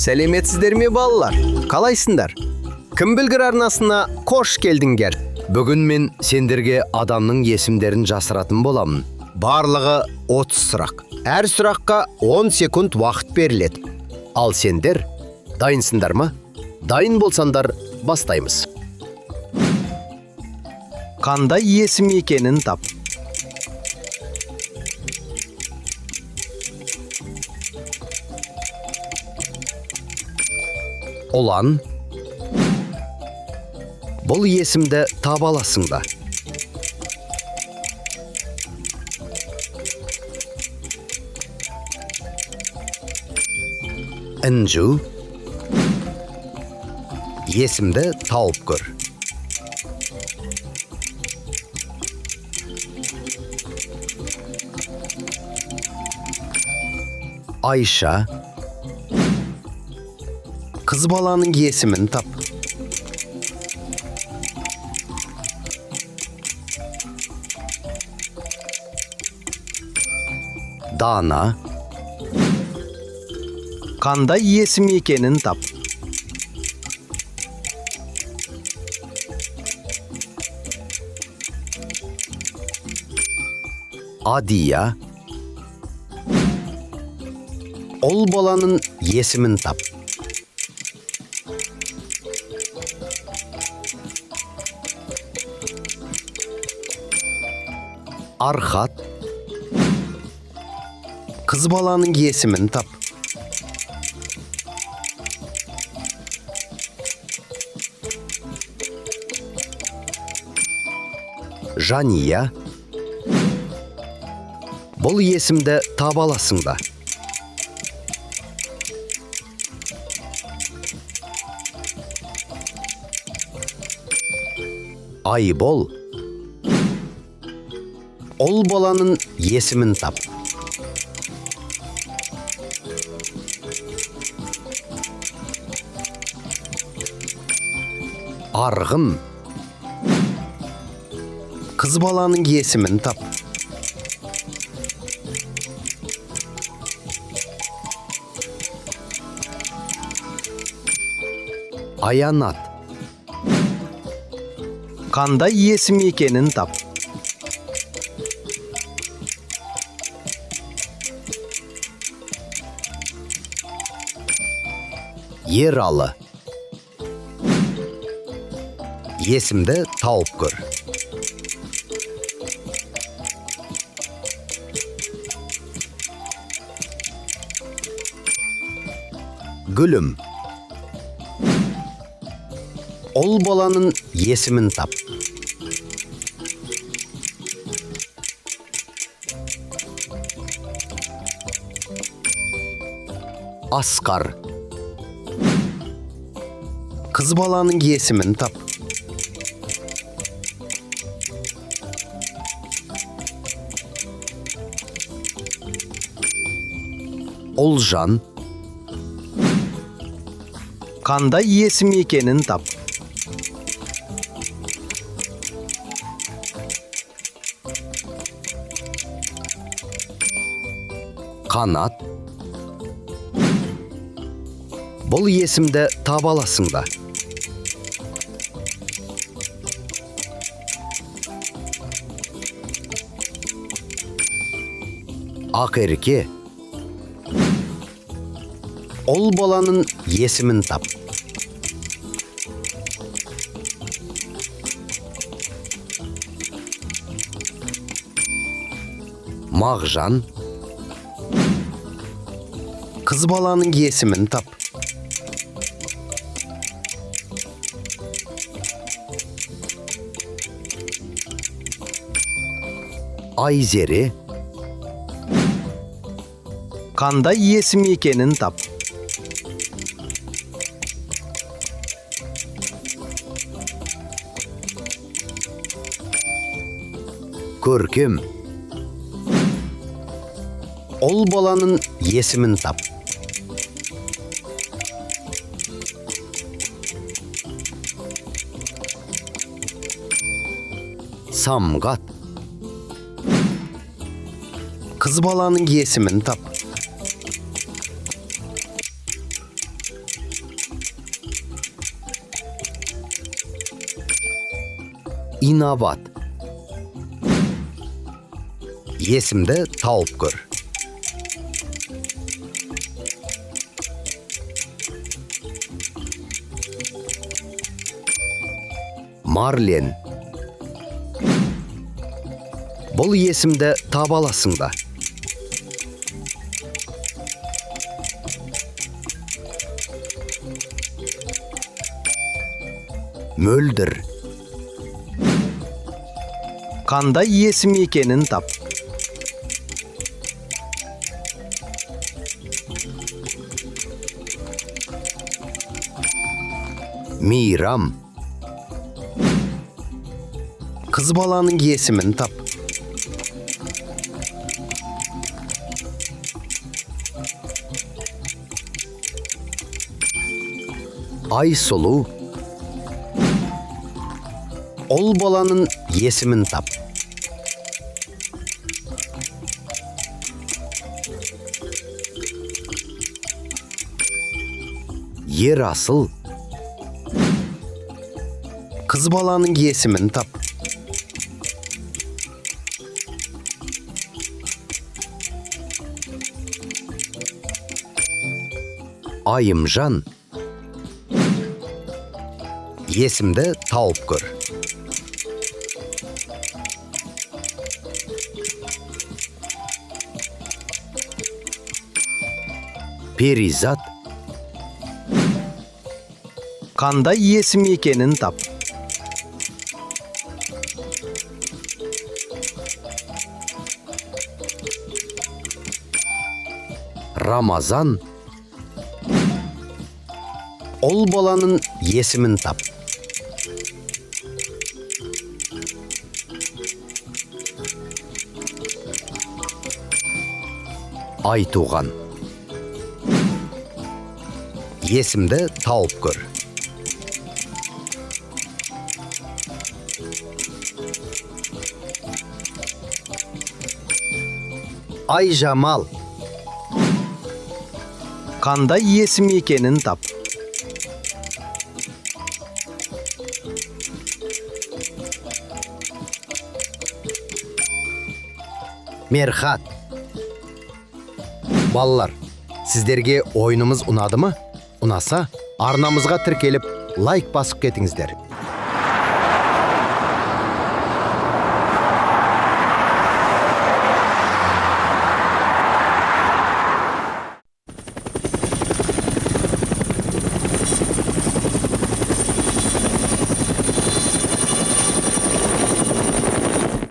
Сәлеметсіздер ме балалар? Қалайсыңдар? Кім білгір арнасына қош келдіңдер. Бүгін мен сендерге адамның есімдерін жасыратын боламын. Барлығы 30 сұрақ. Әр сұраққа 10 секунд уақыт беріледі. Ал сендер дайынсыңдар ма? Дайын болсаңдар бастаймыз. Қандай есім екенін тап. Олан. Бұл есімді таба аласың ба? Інжу. Есімді тауып көр. Айша. Қыз баланың есімін тап. Дана. Қандай есім екенін тап. Адия. Ол баланың есімін тап. Архат. Қыз баланың есімін тап. Жания. Бұл есімді таба аласың ба? Айбол. Ол баланың есімін тап. Арғын. Қыз баланың есімін тап. Аянат. Қандай есім екенін тап. Ералы. Есімді тауып көр. Гүлім. Ол баланың есімін тап. Асқар. Қыз баланың есімін тап. Олжан. Қандай есім екенін тап. Қанат. Бұл есімді таба аласың ба? Ақерке. Ол баланың есімін тап. Мағжан. Қыз баланың есімін тап. Айзере. Қандай есім екенін тап. Көркем. Ол баланың есімін тап. Самғат. Қыз баланың есімін тап. Инабат. Есімді тауып көр. Марлен. Бұл есімді таба аласың ба? Мөлдір. Қандай есім екенін тап. Мейрам. Қыз баланың есімін тап. Айсұлу. Ол баланың есімін тап. Ерасыл. Қыз баланың есімін тап. Айымжан. Есімді тауып көр. Перизат. Қандай есім екенін тап. Рамазан. Ол баланың есімін тап. Айтуған. Есімді тауып көр. Айжамал. Қандай есім екенін тап. Мерхат. Балалар, сіздерге ойынымыз ұнады ма? Ұнаса, арнамызға тіркеліп, лайк басып кетіңіздер.